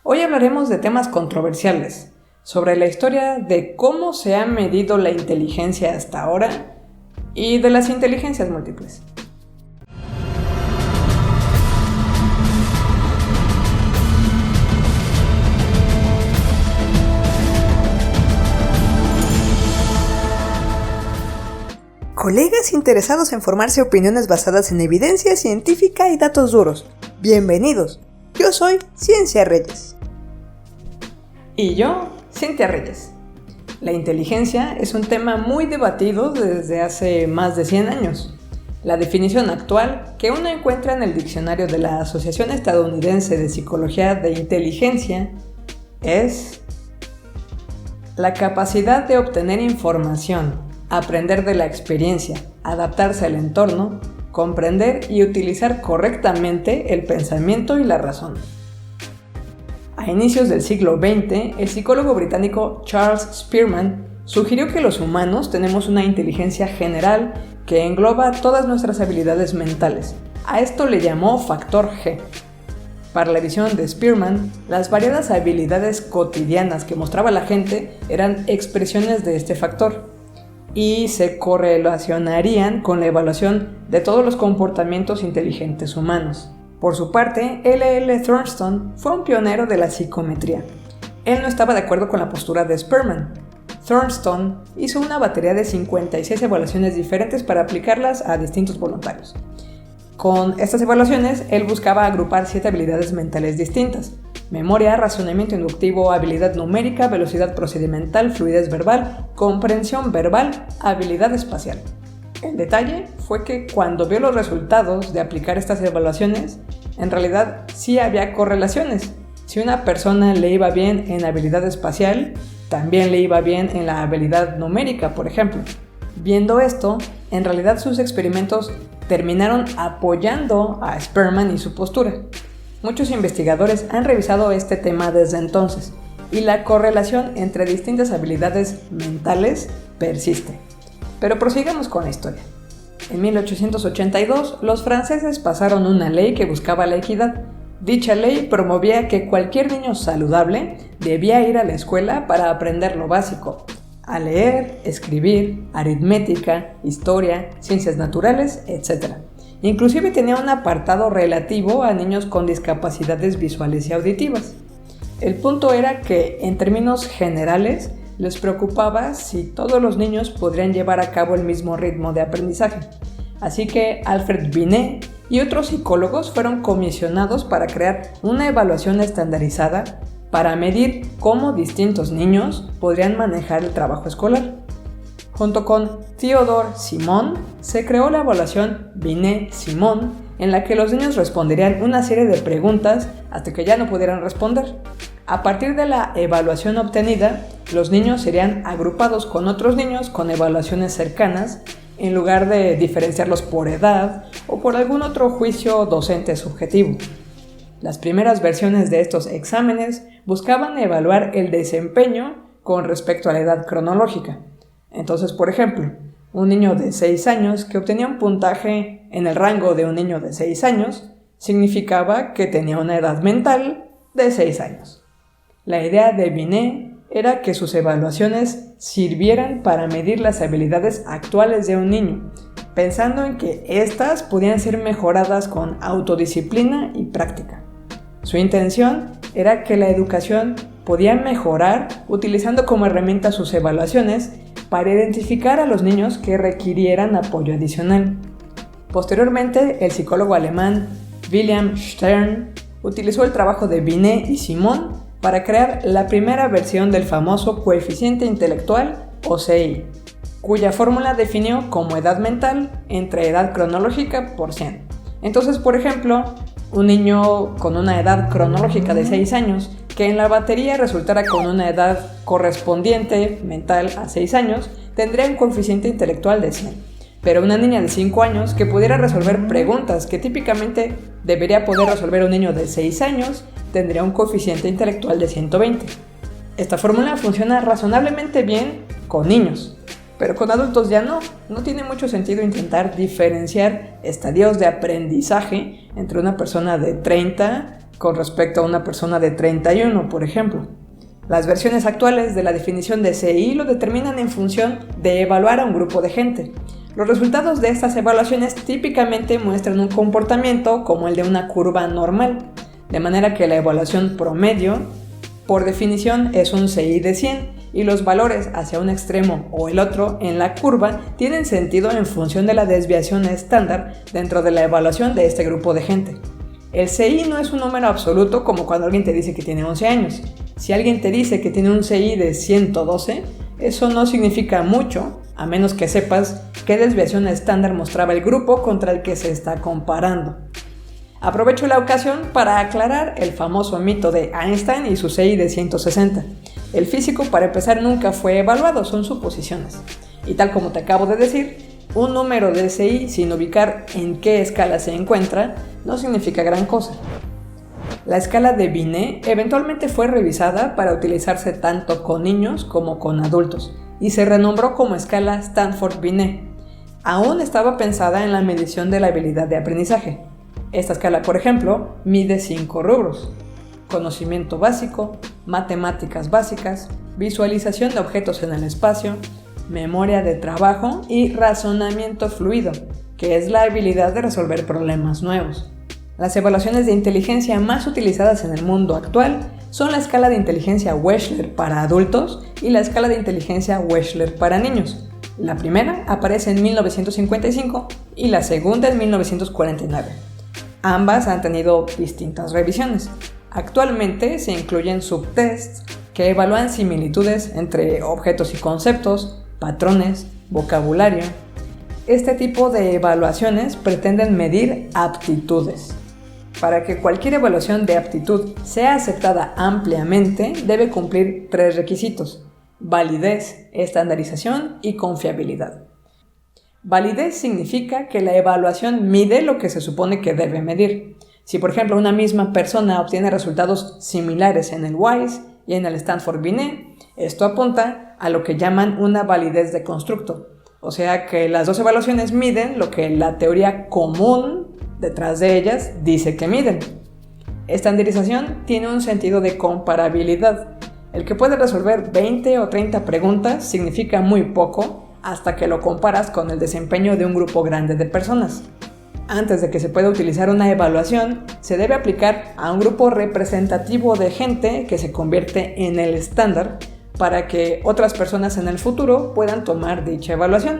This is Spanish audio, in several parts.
Hoy hablaremos de temas controversiales, sobre la historia de cómo se ha medido la inteligencia hasta ahora y de las inteligencias múltiples. Colegas interesados en formarse opiniones basadas en evidencia científica y datos duros, bienvenidos. Yo soy Ciencia Reyes. Y yo, Cintia Reyes. La inteligencia es un tema muy debatido desde hace más de 100 años. La definición actual que uno encuentra en el diccionario de la Asociación Estadounidense de Psicología de Inteligencia es la capacidad de obtener información, aprender de la experiencia, adaptarse al entorno, comprender y utilizar correctamente el pensamiento y la razón. A inicios del siglo XX, el psicólogo británico Charles Spearman sugirió que los humanos tenemos una inteligencia general que engloba todas nuestras habilidades mentales. A esto le llamó factor G. Para la visión de Spearman, las variadas habilidades cotidianas que mostraba la gente eran expresiones de este factor y se correlacionarían con la evaluación de todos los comportamientos inteligentes humanos. Por su parte, L.L. Thornton fue un pionero de la psicometría. Él no estaba de acuerdo con la postura de Spearman. Thornton hizo una batería de 56 evaluaciones diferentes para aplicarlas a distintos voluntarios. Con estas evaluaciones, él buscaba agrupar 7 habilidades mentales distintas: memoria, razonamiento inductivo, habilidad numérica, velocidad procedimental, fluidez verbal, comprensión verbal, habilidad espacial. El detalle fue que cuando vio los resultados de aplicar estas evaluaciones, en realidad sí había correlaciones. Si una persona le iba bien en habilidad espacial, también le iba bien en la habilidad numérica, por ejemplo. Viendo esto, en realidad sus experimentos terminaron apoyando a Spearman y su postura. Muchos investigadores han revisado este tema desde entonces, y la correlación entre distintas habilidades mentales persiste. Pero prosigamos con la historia. En 1882, los franceses pasaron una ley que buscaba la equidad. Dicha ley promovía que cualquier niño saludable debía ir a la escuela para aprender lo básico: a leer, escribir, aritmética, historia, ciencias naturales, etc. Inclusive tenía un apartado relativo a niños con discapacidades visuales y auditivas. El punto era que, en términos generales, les preocupaba si todos los niños podrían llevar a cabo el mismo ritmo de aprendizaje. Así que Alfred Binet y otros psicólogos fueron comisionados para crear una evaluación estandarizada para medir cómo distintos niños podrían manejar el trabajo escolar. Junto con Theodore Simon, se creó la evaluación Binet-Simon, en la que los niños responderían una serie de preguntas hasta que ya no pudieran responder. A partir de la evaluación obtenida, los niños serían agrupados con otros niños con evaluaciones cercanas, en lugar de diferenciarlos por edad o por algún otro juicio docente subjetivo. Las primeras versiones de estos exámenes buscaban evaluar el desempeño con respecto a la edad cronológica. Entonces, por ejemplo, un niño de 6 años que obtenía un puntaje en el rango de un niño de 6 años significaba que tenía una edad mental de 6 años. La idea de Binet era que sus evaluaciones sirvieran para medir las habilidades actuales de un niño, pensando en que éstas podían ser mejoradas con autodisciplina y práctica. Su intención era que la educación podía mejorar utilizando como herramienta sus evaluaciones para identificar a los niños que requirieran apoyo adicional. Posteriormente, el psicólogo alemán Wilhelm Stern utilizó el trabajo de Binet y Simon para crear la primera versión del famoso coeficiente intelectual, o CI, cuya fórmula definió como edad mental entre edad cronológica por 100. Entonces, por ejemplo, un niño con una edad cronológica de 6 años que en la batería resultara con una edad correspondiente mental a 6 años, tendría un coeficiente intelectual de 100. Pero una niña de 5 años que pudiera resolver preguntas que típicamente debería poder resolver un niño de 6 años, tendría un coeficiente intelectual de 120. Esta fórmula funciona razonablemente bien con niños, pero con adultos ya no. No tiene mucho sentido intentar diferenciar estadios de aprendizaje entre una persona de 30 con respecto a una persona de 31, por ejemplo. Las versiones actuales de la definición de CI lo determinan en función de evaluar a un grupo de gente. Los resultados de estas evaluaciones típicamente muestran un comportamiento como el de una curva normal, de manera que la evaluación promedio, por definición, es un CI de 100 y los valores hacia un extremo o el otro en la curva tienen sentido en función de la desviación estándar dentro de la evaluación de este grupo de gente. El CI no es un número absoluto como cuando alguien te dice que tiene 11 años. Si alguien te dice que tiene un CI de 112, eso no significa mucho, a menos que sepas qué desviación estándar mostraba el grupo contra el que se está comparando. Aprovecho la ocasión para aclarar el famoso mito de Einstein y su CI de 160. El físico, para empezar, nunca fue evaluado, son suposiciones. Y tal como te acabo de decir, un número de CI sin ubicar en qué escala se encuentra no significa gran cosa. La escala de Binet eventualmente fue revisada para utilizarse tanto con niños como con adultos y se renombró como escala Stanford-Binet. Aún estaba pensada en la medición de la habilidad de aprendizaje. Esta escala, por ejemplo, mide 5 rubros: conocimiento básico, matemáticas básicas, visualización de objetos en el espacio, memoria de trabajo y razonamiento fluido, que es la habilidad de resolver problemas nuevos. Las evaluaciones de inteligencia más utilizadas en el mundo actual son la escala de inteligencia Wechsler para adultos y la escala de inteligencia Wechsler para niños. La primera aparece en 1955 y la segunda en 1949. Ambas han tenido distintas revisiones. Actualmente se incluyen subtests que evalúan similitudes entre objetos y conceptos, patrones, vocabulario. Este tipo de evaluaciones pretenden medir aptitudes. Para que cualquier evaluación de aptitud sea aceptada ampliamente, debe cumplir 3 requisitos: validez, estandarización y confiabilidad. Validez significa que la evaluación mide lo que se supone que debe medir. Si, por ejemplo, una misma persona obtiene resultados similares en el WISE y en el Stanford-Binet, esto apunta a lo que llaman una validez de constructo. O sea que las dos evaluaciones miden lo que la teoría común detrás de ellas dice que miden. Estandarización tiene un sentido de comparabilidad. El que puede resolver 20 o 30 preguntas significa muy poco hasta que lo comparas con el desempeño de un grupo grande de personas. Antes de que se pueda utilizar una evaluación, se debe aplicar a un grupo representativo de gente que se convierte en el estándar para que otras personas en el futuro puedan tomar dicha evaluación.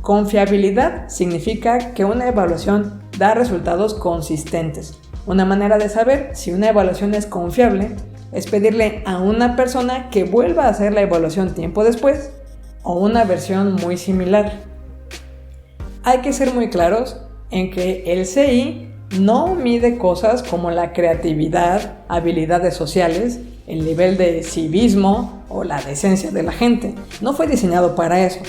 Confiabilidad significa que una evaluación da resultados consistentes. Una manera de saber si una evaluación es confiable es pedirle a una persona que vuelva a hacer la evaluación tiempo después o una versión muy similar. Hay que ser muy claros en que el CI no mide cosas como la creatividad, habilidades sociales, el nivel de civismo o la decencia de la gente. No fue diseñado para eso.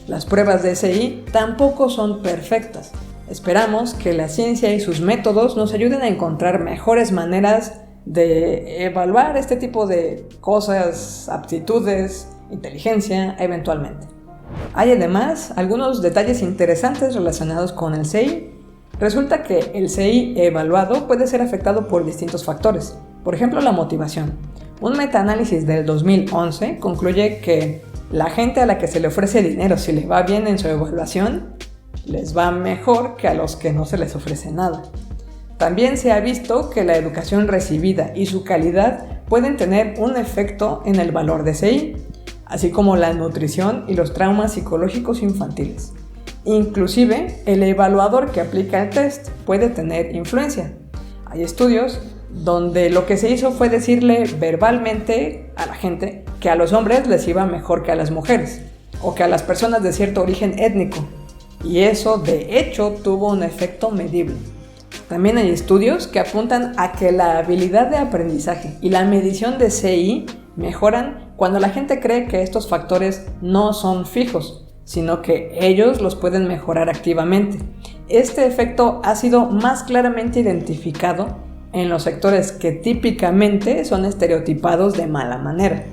Las pruebas de CI tampoco son perfectas. Esperamos que la ciencia y sus métodos nos ayuden a encontrar mejores maneras de evaluar este tipo de cosas, aptitudes, inteligencia, eventualmente. Hay además algunos detalles interesantes relacionados con el CI. Resulta que el CI evaluado puede ser afectado por distintos factores. Por ejemplo, la motivación. Un metaanálisis del 2011 concluye que la gente a la que se le ofrece dinero si le va bien en su evaluación, les va mejor que a los que no se les ofrece nada. También se ha visto que la educación recibida y su calidad pueden tener un efecto en el valor de CI, así como la nutrición y los traumas psicológicos infantiles. Inclusive, el evaluador que aplica el test puede tener influencia. Hay estudios donde lo que se hizo fue decirle verbalmente a la gente que a los hombres les iba mejor que a las mujeres, o que a las personas de cierto origen étnico, y eso de hecho tuvo un efecto medible. También hay estudios que apuntan a que la habilidad de aprendizaje y la medición de CI mejoran cuando la gente cree que estos factores no son fijos, sino que ellos los pueden mejorar activamente. Este efecto ha sido más claramente identificado en los sectores que típicamente son estereotipados de mala manera.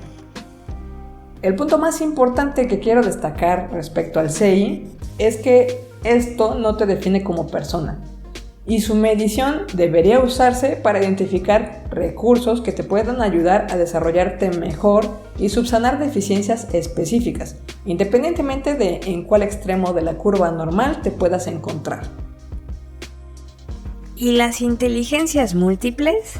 El punto más importante que quiero destacar respecto al CI es que esto no te define como persona. y su medición debería usarse para identificar recursos que te puedan ayudar a desarrollarte mejor y subsanar deficiencias específicas, independientemente de en cuál extremo de la curva normal te puedas encontrar. ¿Y las inteligencias múltiples?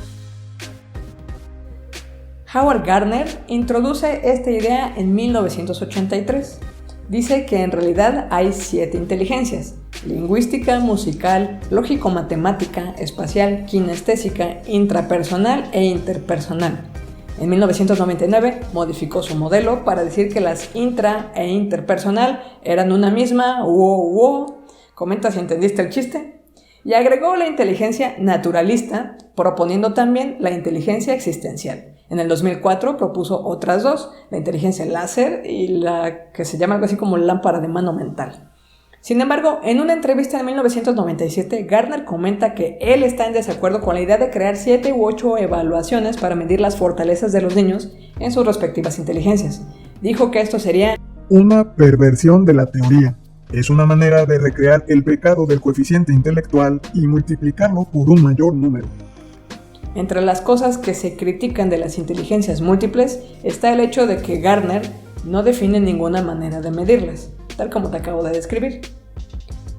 Howard Gardner introduce esta idea en 1983. Dice que en realidad hay 7 inteligencias: lingüística, musical, lógico-matemática, espacial, kinestésica, intrapersonal e interpersonal. En 1999 modificó su modelo para decir que las intra e interpersonal eran una misma. Comenta si entendiste el chiste. Y agregó la inteligencia naturalista, proponiendo también la inteligencia existencial. En el 2004 propuso otras 2, la inteligencia láser y la que se llama algo así como lámpara de mano mental. Sin embargo, en una entrevista en 1997, Gardner comenta que él está en desacuerdo con la idea de crear 7 u 8 evaluaciones para medir las fortalezas de los niños en sus respectivas inteligencias. Dijo que esto sería una perversión de la teoría. Es una manera de recrear el pecado del coeficiente intelectual y multiplicarlo por un mayor número. Entre las cosas que se critican de las inteligencias múltiples está el hecho de que Gardner no define ninguna manera de medirlas, tal como te acabo de describir.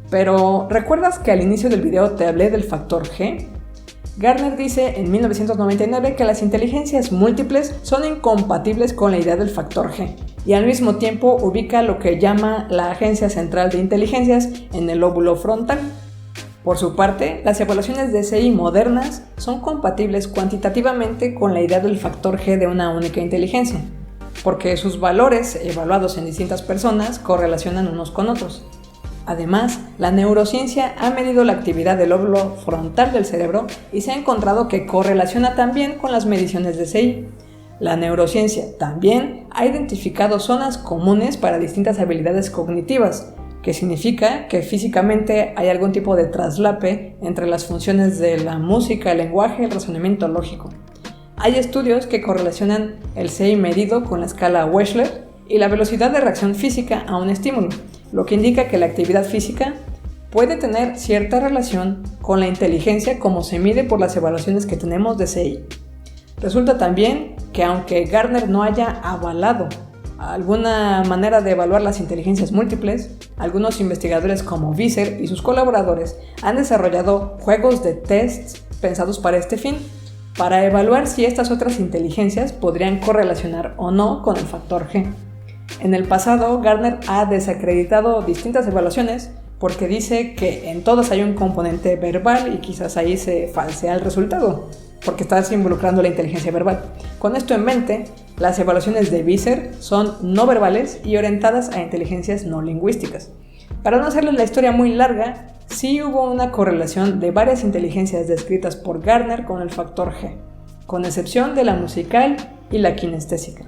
Pero, ¿recuerdas que al inicio del video te hablé del factor G? Gardner dice en 1999 que las inteligencias múltiples son incompatibles con la idea del factor G, y al mismo tiempo ubica lo que llama la Agencia Central de Inteligencias en el lóbulo frontal. Por su parte, las evaluaciones de CI modernas son compatibles cuantitativamente con la idea del factor G de una única inteligencia, porque sus valores evaluados en distintas personas correlacionan unos con otros. Además, la neurociencia ha medido la actividad del lóbulo frontal del cerebro y se ha encontrado que correlaciona también con las mediciones de CI. La neurociencia también ha identificado zonas comunes para distintas habilidades cognitivas, que significa que físicamente hay algún tipo de traslape entre las funciones de la música, el lenguaje y el razonamiento lógico. Hay estudios que correlacionan el CI medido con la escala Wechsler y la velocidad de reacción física a un estímulo, lo que indica que la actividad física puede tener cierta relación con la inteligencia como se mide por las evaluaciones que tenemos de CI. Resulta también que aunque Gardner no haya avalado alguna manera de evaluar las inteligencias múltiples, algunos investigadores como Visser y sus colaboradores han desarrollado juegos de tests pensados para este fin, para evaluar si estas otras inteligencias podrían correlacionar o no con el factor G. En el pasado, Gardner ha desacreditado distintas evaluaciones porque dice que en todas hay un componente verbal y quizás ahí se falsea el resultado, porque estás involucrando la inteligencia verbal. Con esto en mente, las evaluaciones de Visser son no verbales y orientadas a inteligencias no lingüísticas. Para no hacerles la historia muy larga, sí hubo una correlación de varias inteligencias descritas por Gardner con el factor G, con excepción de la musical y la kinestésica.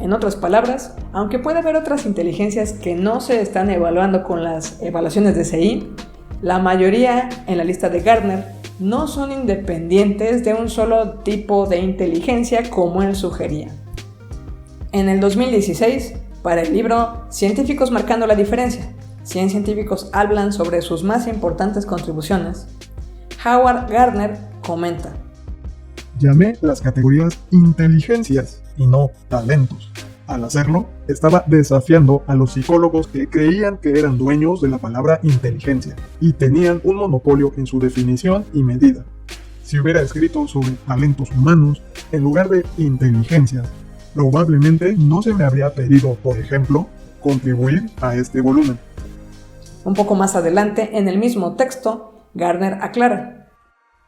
En otras palabras, aunque puede haber otras inteligencias que no se están evaluando con las evaluaciones de CI, la mayoría en la lista de Gardner no son independientes de un solo tipo de inteligencia como él sugería. En el 2016, para el libro Científicos marcando la diferencia, 100 científicos hablan sobre sus más importantes contribuciones, Howard Gardner comenta: llamé las categorías inteligencias y no talentos. Al hacerlo, estaba desafiando a los psicólogos que creían que eran dueños de la palabra inteligencia y tenían un monopolio en su definición y medida. Si hubiera escrito sobre talentos humanos en lugar de inteligencias, probablemente no se me habría pedido, por ejemplo, contribuir a este volumen. Un poco más adelante, en el mismo texto, Gardner aclara: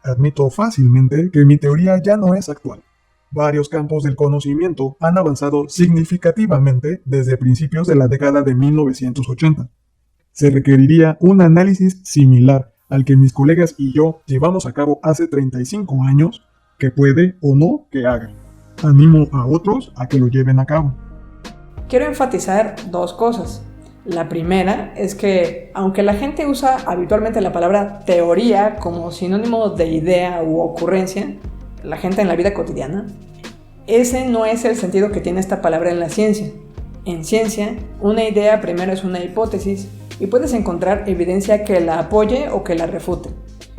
admito fácilmente que mi teoría ya no es actual. Varios campos del conocimiento han avanzado significativamente desde principios de la década de 1980. Se requeriría un análisis similar al que mis colegas y yo llevamos a cabo hace 35 años, que puede o no que haga. Animo a otros a que lo lleven a cabo. Quiero enfatizar 2 cosas. La primera es que, aunque la gente usa habitualmente la palabra teoría como sinónimo de idea u ocurrencia, la gente en la vida cotidiana, ese no es el sentido que tiene esta palabra en la ciencia. En ciencia, una idea primero es una hipótesis y puedes encontrar evidencia que la apoye o que la refute.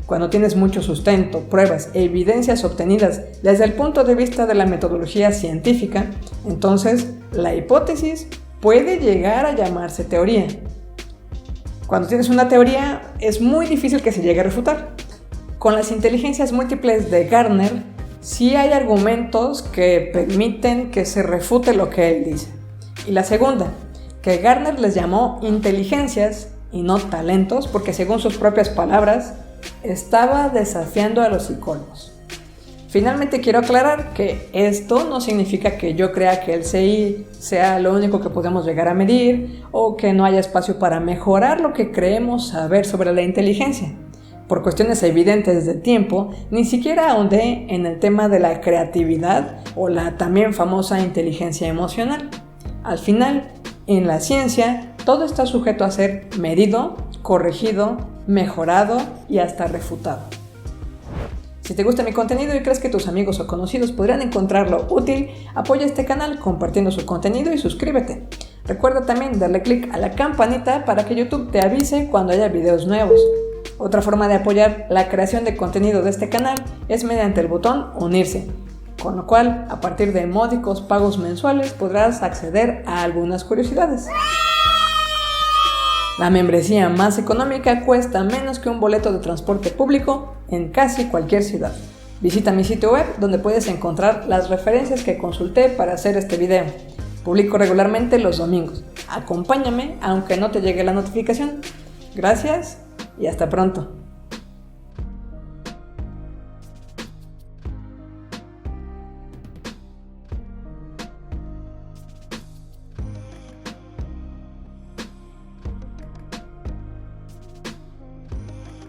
Cuando tienes mucho sustento, pruebas e evidencias obtenidas desde el punto de vista de la metodología científica, entonces la hipótesis puede llegar a llamarse teoría. Cuando tienes una teoría, es muy difícil que se llegue a refutar. Con las inteligencias múltiples de Gardner, sí hay argumentos que permiten que se refute lo que él dice. Y la segunda, que Gardner les llamó inteligencias y no talentos, porque según sus propias palabras, estaba desafiando a los psicólogos. Finalmente quiero aclarar que esto no significa que yo crea que el CI sea lo único que podemos llegar a medir o que no haya espacio para mejorar lo que creemos saber sobre la inteligencia. Por cuestiones evidentes de tiempo, ni siquiera ahondé en el tema de la creatividad o la también famosa inteligencia emocional. Al final, en la ciencia, todo está sujeto a ser medido, corregido, mejorado y hasta refutado. Si te gusta mi contenido y crees que tus amigos o conocidos podrían encontrarlo útil, apoya este canal compartiendo su contenido y suscríbete. Recuerda también darle clic a la campanita para que YouTube te avise cuando haya videos nuevos. Otra forma de apoyar la creación de contenido de este canal es mediante el botón unirse, con lo cual a partir de módicos pagos mensuales podrás acceder a algunas curiosidades. La membresía más económica cuesta menos que un boleto de transporte público en casi cualquier ciudad. Visita mi sitio web donde puedes encontrar las referencias que consulté para hacer este video. Publico regularmente los domingos. Acompáñame aunque no te llegue la notificación. Gracias y hasta pronto.